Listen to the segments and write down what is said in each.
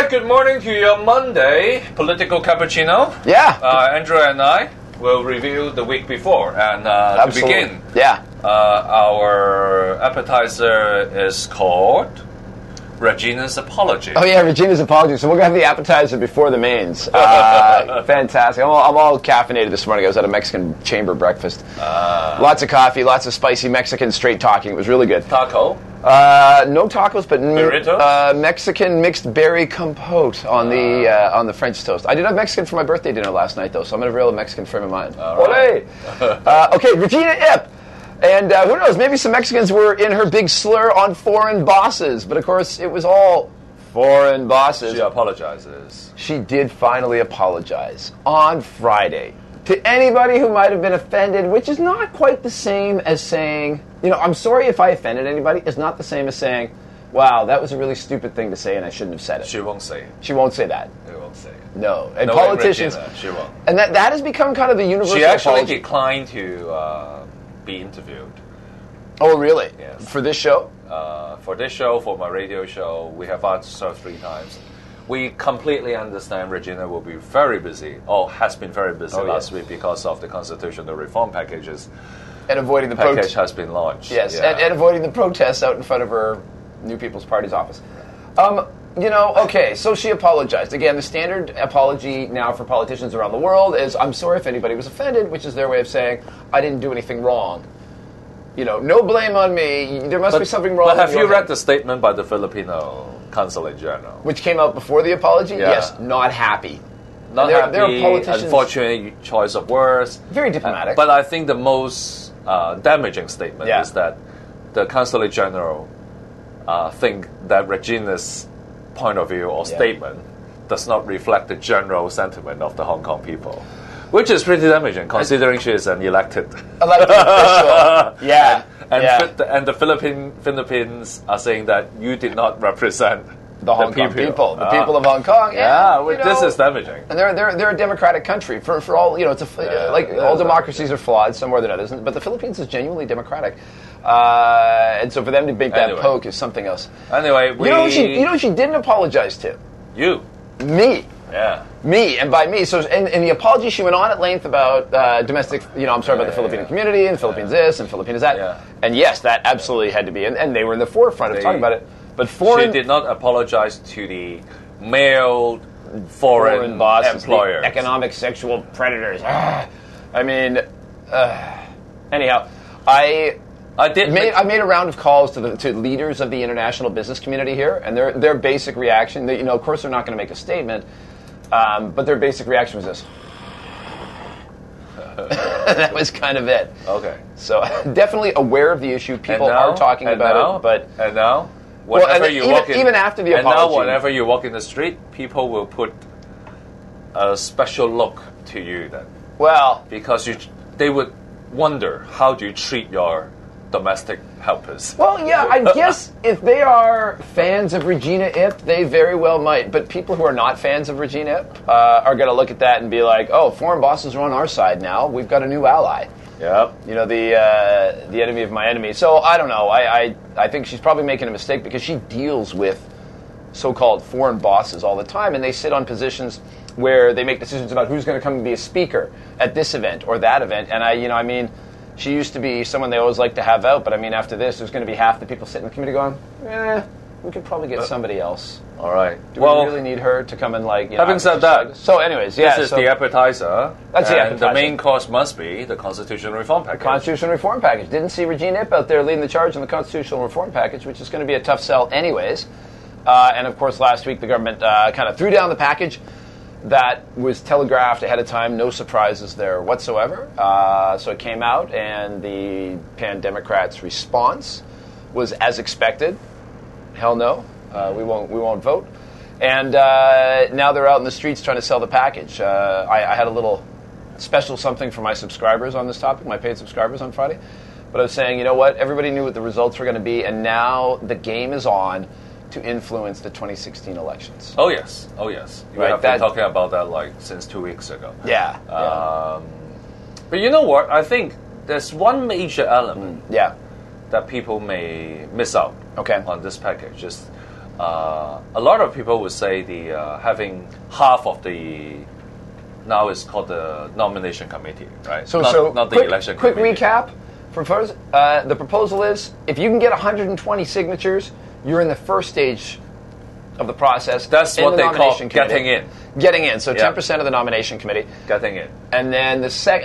right, good morning to your Monday political cappuccino. Yeah. Andrew and I will review the week before. And to begin, our appetizer is called Regina's Apology. Oh, yeah, Regina's Apology. So we're going to have the appetizer before the mains. Fantastic. I'm all caffeinated this morning. I was at a Mexican chamber breakfast. Lots of coffee, lots of spicy Mexican straight talking. It was really good. Taco? No tacos, but Mexican mixed berry compote on the French toast. I did have Mexican for my birthday dinner last night, though, so I'm in a real Mexican frame of mind. Right. Okay, Regina Ip. And who knows, maybe some Mexicans were in her big slur on foreign bosses. But, of course, it was all foreign bosses. She apologizes. She did finally apologize on Friday to anybody who might have been offended, which is not quite the same as saying, I'm sorry if I offended anybody. It's not the same as saying, wow, that was a really stupid thing to say and I shouldn't have said it. She won't say it. She won't say that. She won't say it. No. And Regina, politicians... she won't. And that has become kind of the universal She actually apology. declined to be interviewed. Oh, really? Yes. For this show? For this show, for my radio show, we have asked her 3 times. We completely understand Regina will be very busy, or has been very busy last week because of the constitutional reform packages. And avoiding the package has been launched. Yes, yeah. and avoiding the protests out in front of her New People's Party's office. Okay, so she apologized. Again, the standard apology now for politicians around the world is, I'm sorry if anybody was offended, which is their way of saying, I didn't do anything wrong. No blame on me. There must be something wrong. But have you read the statement by the Filipino Consulate General? Which came out before the apology? Yeah. Yes, not happy. Not happy, unfortunate choice of words. Very diplomatic. But I think the most damaging statement is that the Consulate General think that Regina's point of view or statement does not reflect the general sentiment of the Hong Kong people. Which is pretty damaging, considering she is an elected official. And the Philippines are saying that you did not represent the Hong Kong people, the people of Hong Kong. This is damaging. And they're a democratic country. For all it's all democracies are flawed, some more than others. But the Philippines is genuinely democratic, and so for them to make that poke is something else. Anyway, she didn't apologize to me. Yeah. Me, and by me, so in the apology she went on at length about domestic, I'm sorry about the Filipino community, and Philippines this, and Philippines that. Yeah. And yes, that absolutely had to be, and they were in the forefront of talking about it. But she did not apologize to the male foreign bosses, employers. The economic sexual predators. Anyhow, I made a round of calls to leaders of the international business community here, and their basic reaction, of course they're not going to make a statement, but their basic reaction was this. That was kind of it. Okay. So definitely aware of the issue. People are talking about it, but and now, even after the apology, and now whenever you walk in the street, people will put a special look to you then. Well, because they would wonder how do you treat your domestic helpers. Well, yeah, I guess if they are fans of Regina Ip, they very well might. But people who are not fans of Regina Ip are going to look at that and be like, oh, foreign bosses are on our side now. We've got a new ally. Yep. The enemy of my enemy. So, I don't know. I think she's probably making a mistake because she deals with so-called foreign bosses all the time, and they sit on positions where they make decisions about who's going to come and be a speaker at this event or that event. And she used to be someone they always like to have out, but after this, there's going to be half the people sitting in the committee going, we could probably get somebody else. All right. Do we really need her to come and having said that, so anyways, this is the appetizer. That's the appetizer. The main course must be the constitutional reform package. The constitutional reform package. Didn't see Regina Ip out there leading the charge on the constitutional reform package, which is going to be a tough sell anyways. And of course, last week the government kind of threw down the package that was telegraphed ahead of time. No surprises there whatsoever. So it came out, and the Pan-Democrats' response was as expected. Hell no, we won't vote. And now they're out in the streets trying to sell the package. I had a little special something for my subscribers on this topic, my paid subscribers on Friday. But I was saying, you know what? Everybody knew what the results were going to be, and now the game is on to influence the 2016 elections. Oh, yes. You have been talking about that since 2 weeks ago. Yeah. But you know what? I think there's one major element that people may miss out on this package. a lot of people would say having half of the now it's called the nomination committee, right? So not the quick, election quick committee. recap. The proposal is if you can get 120 signatures, you're in the first stage of the process. That's what they call getting in. Getting in. So 10% of the nomination committee. Getting in. And then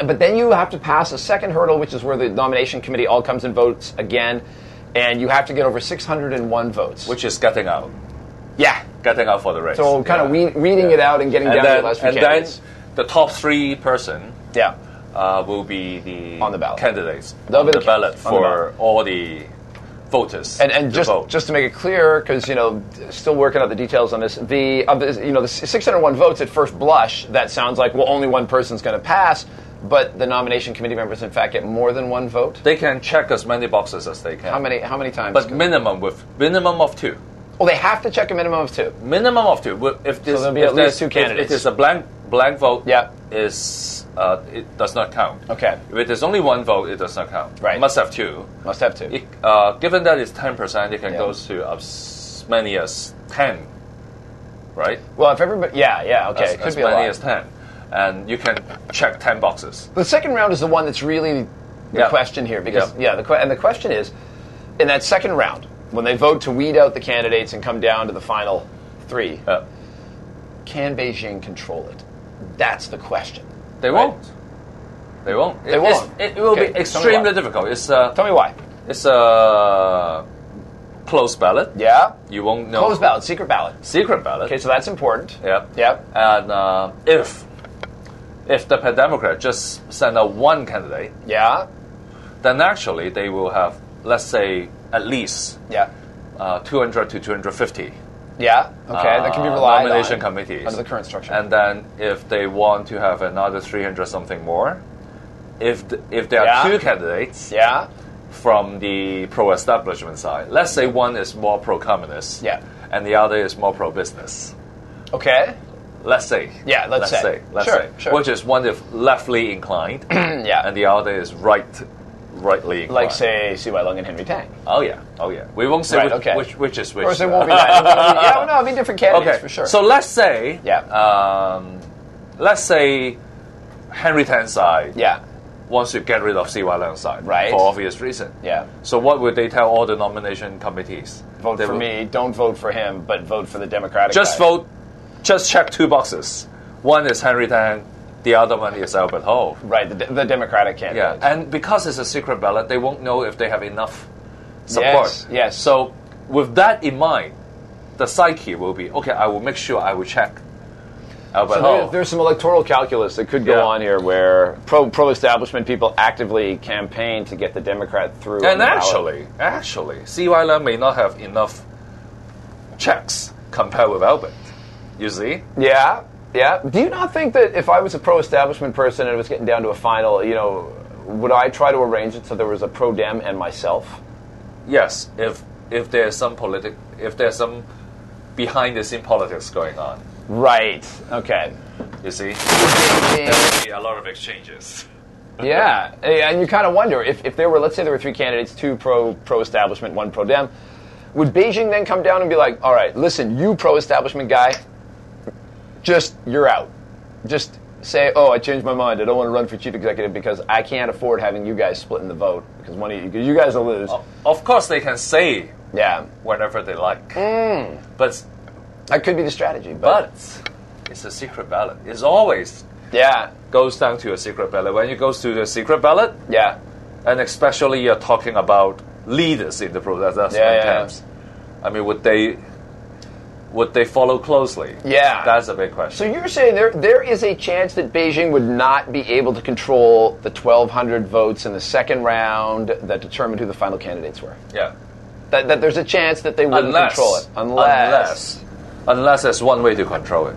but then you have to pass a second hurdle, which is where the nomination committee all comes and votes again, and you have to get over 601 votes. Which is getting out. Yeah. Getting out for the race. So kind of weeding it out and getting down to the last few candidates. Then the top 3 person will be on the ballot. Candidates They'll on be the ballot for all the voters. And just to make it clear, because still working out the details on this, the 601 votes at first blush, that sounds like only one person's going to pass, but the nomination committee members in fact get more than one vote. They can check as many boxes as they can. How many times? But minimum of 2. Oh, they have to check a minimum of 2. Minimum of 2. If this, so there'll be at least 2 candidates. If it is a blank vote, it does not count. Okay. If it is only 1 vote, it does not count. Right. It must have 2. Must have 2. Given that it's 10%, it can go to as many as 10. Right. Well, if everybody, okay, as many as 10, and you can check 10 boxes. The second round is the one that's really the question here, because the question is, in that second round, when they vote to weed out the candidates and come down to the final 3, can Beijing control it? That's the question. They won't. They won't. It will be extremely difficult. Tell me why. It's a closed ballot. Yeah. You won't know. Closed ballot, secret ballot. Secret ballot. Okay, so that's important. Yeah. Yeah. And if the Democrat just send out 1 candidate, then actually they will have, let's say, at least 200 to 250. Yeah, okay, that can be relied nomination on committees under the current structure. And then if they want to have another 300 something more, if there are 2 candidates from the pro-establishment side, let's say one is more pro-communist and the other is more pro-business. Okay. Let's say. Yeah, let's say. Sure. Which is one is leftly inclined and the other is rightly inclined. Like, say, C.Y. Leung and Henry Tang. Oh, yeah. We won't say which is which. Of course, it won't be that. It'll be different candidates for sure. So let's say, Henry Tang's side wants to get rid of C.Y. Leung's side for obvious reason. Yeah. So what would they tell all the nomination committees? Vote for me, don't vote for him, but vote for the Democratic guy. Just check 2 boxes. One is Henry Tang, the other one is Albert Ho. Right, the Democratic candidate. Yeah, and because it's a secret ballot, they won't know if they have enough support. Yes. So with that in mind, the psyche will be, okay, I will make sure I will check Albert Ho. There's some electoral calculus that could go on here where pro-establishment people actively campaign to get the Democrat through. And actually, C.Y. Leung may not have enough checks compared with Albert. You see? Yeah. Do you not think that if I was a pro-establishment person and it was getting down to a final, would I try to arrange it so there was a pro-Dem and myself? Yes, if there's some behind-the-scene politics going on. Right. Okay. You see, there will be a lot of exchanges. Yeah, and you kind of wonder if there were, let's say, there were 3 candidates, 2 pro-establishment, 1 pro-Dem. Would Beijing then come down and be like, all right, listen, you pro-establishment guy, you're out. Just say, I changed my mind. I don't want to run for chief executive because I can't afford having you guys splitting the vote because you guys will lose. Of course, they can say whenever they like. But that could be the strategy. But it's a secret ballot. It's always goes down to a secret ballot. When it goes to the secret ballot, and especially you're talking about leaders in the pro-establishment camps. I mean, would they follow closely? Yeah. That's a big question. So you're saying there is a chance that Beijing would not be able to control the 1,200 votes in the second round that determined who the final candidates were? Yeah. That there's a chance that they wouldn't control it. Unless there's one way to control it.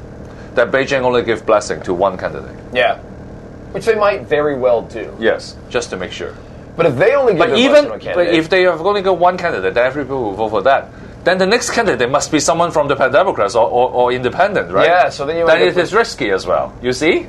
That Beijing only give blessing to 1 candidate. Yeah. Which they might very well do. Yes, just to make sure. But if they only give blessing to a candidate... But if they have only got 1 candidate, then everybody will vote for that. Then the next candidate must be someone from the Democrats or independent, right? Yeah, so then it is risky as well. You see?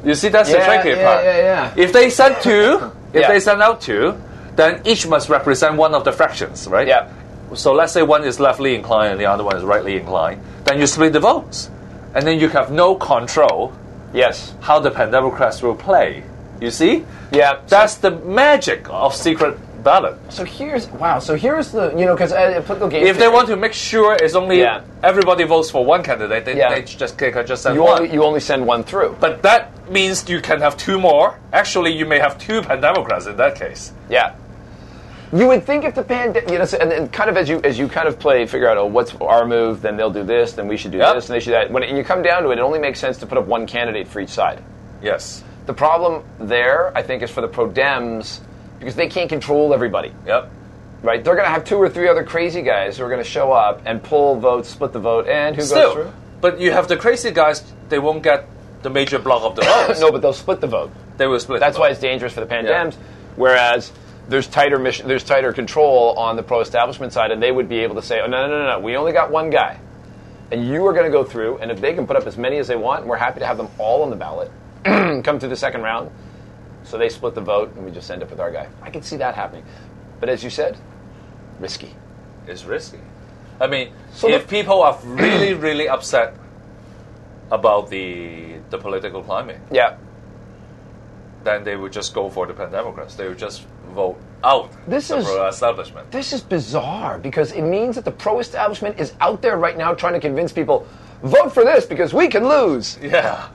That's the tricky part. Yeah. If they send 2, they send out 2, then each must represent one of the fractions, right? Yeah. So let's say one is leftly inclined and the other one is rightly inclined. Then you split the votes. And then you have no control how the Pan-Democrats will play. You see? Yeah. That's the magic of secret ballot. So here's the, because political game. If they want to make sure it's only everybody votes for one candidate, they can just send one. You only send one through. But that means you can have two more. Actually, you may have two Pan-Democrats in that case. Yeah. You would think if the and kind of as you kind of figure out, what's our move, then they'll do this, then we should do this, and they should do that. When you come down to it, it only makes sense to put up one candidate for each side. Yes. The problem there, I think, is for the pro-Dems, because they can't control everybody. Yep. Right? They're going to have 2 or 3 other crazy guys who are going to show up and pull votes, split the vote, and who goes through? But you have the crazy guys, they won't get the major block of the votes. No, but they'll split the vote. They will split That's the vote. Why it's dangerous for the Pan-Dems, whereas there's tighter control on the pro-establishment side, and they would be able to say, oh, no, we only got one guy. And you are going to go through, and if they can put up as many as they want, we're happy to have them all on the ballot, come through the second round. So they split the vote, and we just end up with our guy. I can see that happening. But as you said, risky. It's risky. I mean, if people are really, really upset about the political climate, then they would just go for the Pan-Democrats. They would just vote out the pro-establishment. This is bizarre, because it means that the pro-establishment is out there right now trying to convince people, vote for this because we can lose. Yeah.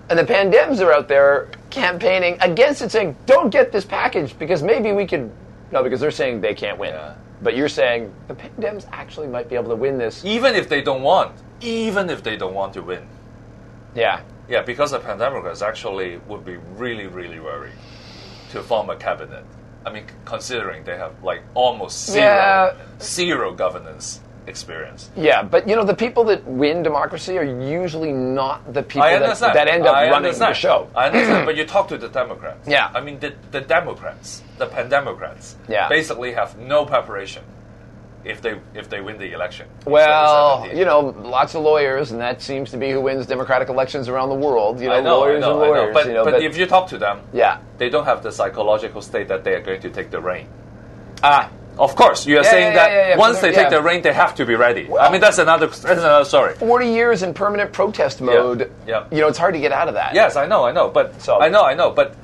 And the Pan-Dems are out there campaigning against it, saying, don't get this package because maybe we could... No, because they're saying they can't win. Yeah. But you're saying the Pan-Dems actually might be able to win this. Even if they don't want to win. Yeah. Yeah, because the Pan-Democrats actually would be really, really worried to form a cabinet. I mean, considering they have almost zero governance experience. Yeah, but the people that win democracy are usually not the people that end up running the show. I understand, but you talk to the Democrats. Yeah. I mean, the Democrats, the Pan-Democrats, basically have no preparation if they win the election. Well, lots of lawyers, and that seems to be who wins democratic elections around the world. I know. But if you talk to them, they don't have the psychological state that they are going to take the reign. Of course, you are saying that once they take the reign, they have to be ready. Well, I mean, that's another story. 40 years in permanent protest mode. Yeah. It's hard to get out of that. Yes, I know. But I know. But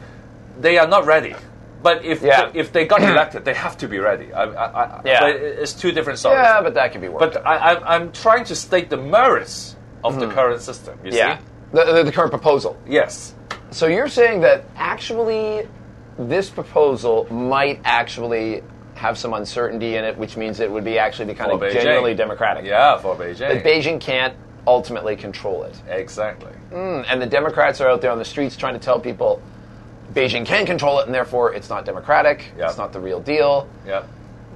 they are not ready. But if they got elected, they have to be ready. But it's two different stories. Yeah, but that can be worked. But I'm trying to state the merits of the current system. You see, the current proposal. Yes. So you're saying that actually this proposal might actually have some uncertainty in it, which means it would be actually kind of generally democratic. Yeah, for Beijing. That Beijing can't ultimately control it. Exactly. And the Democrats are out there on the streets trying to tell people Beijing can control it, and therefore it's not democratic. It's not the real deal.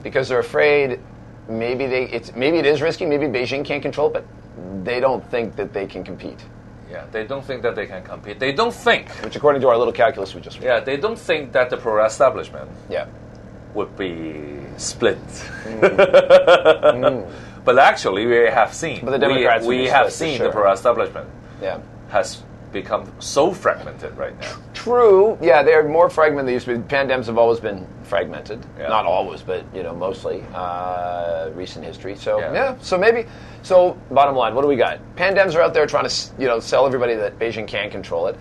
Because they're afraid maybe it is risky. Maybe Beijing can't control it, but they don't think that they can compete. Yeah, they don't think that they can compete. They don't think, which according to our little calculus we just read. Yeah, they don't think that the pro-establishment would be split. But actually, we have seen. But the Democrats we have seen the pro-establishment has become so fragmented right now. True. Yeah, they're more fragmented than they used to be. Pan-Dems have always been fragmented. Not always, but mostly recent history. So So bottom line, what do we got? Pan-Dems are out there trying to sell everybody that Beijing can control it.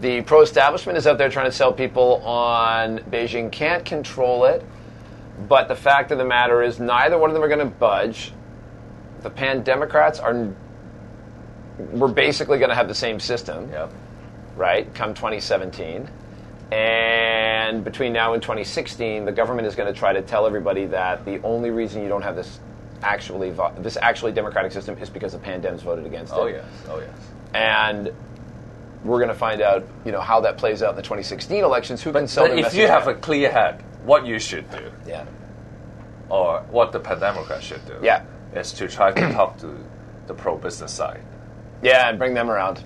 The pro-establishment is out there trying to sell people on Beijing can't control it. But the fact of the matter is neither one of them are going to budge. The Pan-Democrats we're basically going to have the same system, right, come 2017. And between now and 2016, the government is going to try to tell everybody that the only reason you don't have this actually democratic system is because the Pan-Dems voted against it. Oh, yes. And we're going to find out, how that plays out in the 2016 elections. Who can sell the message? If you have a clear head, what you should do, or what the Pan-Democrats should do, is to try to talk to the pro-business side. Yeah, and bring them around.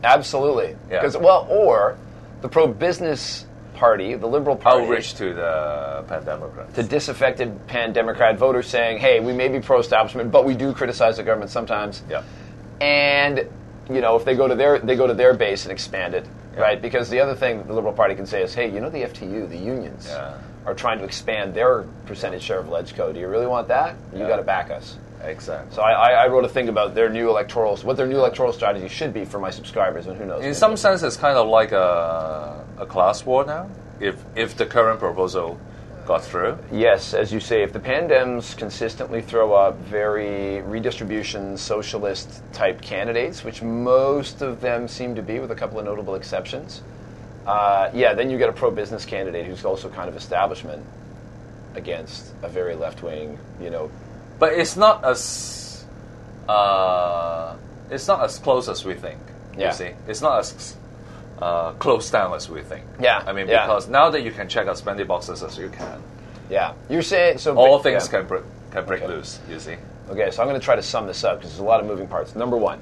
Absolutely. Because or the pro-business party, the Liberal Party, outreach to the Pan-Democrats, to disaffected Pan-Democrat voters, saying, "Hey, we may be pro-establishment, but we do criticize the government sometimes." And if they go to their base and expand it, right? Because the other thing the Liberal Party can say is, "Hey, the FTU, the unions, are trying to expand their percentage share of LegCo. Do you really want that? You got to back us. Exactly. So I wrote a thing about what their new electoral strategy should be for my subscribers, and who knows. In some sense, it's kind of like a class war now, if the current proposal got through. Yes, as you say, if the Pandems consistently throw up very redistribution, socialist-type candidates, which most of them seem to be, with a couple of notable exceptions, then you get a pro-business candidate who's also kind of establishment against a very left-wing, But it's not as close as we think. You see, it's not as closed down as we think. Yeah, I mean, because now that you can check as many boxes as you can, you're saying so. All things can break loose. You see. Okay, so I'm going to try to sum this up because there's a lot of moving parts. Number one,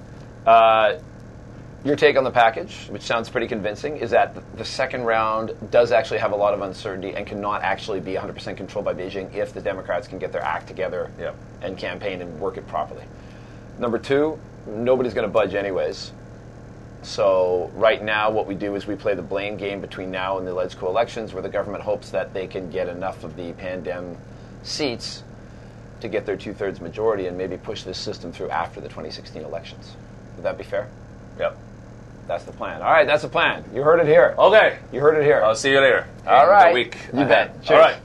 your take on the package, which sounds pretty convincing, is that the second round does actually have a lot of uncertainty and cannot actually be 100% controlled by Beijing if the Democrats can get their act together and campaign and work it properly. Number two, nobody's going to budge anyways. So right now what we do is we play the blame game between now and the LegCo elections, where the government hopes that they can get enough of the Pandem seats to get their 2/3 majority and maybe push this system through after the 2016 elections. Would that be fair? Yep. That's the plan. All right, that's the plan. You heard it here. Okay. You heard it here. I'll see you later. All right. In the week. You bet. All right.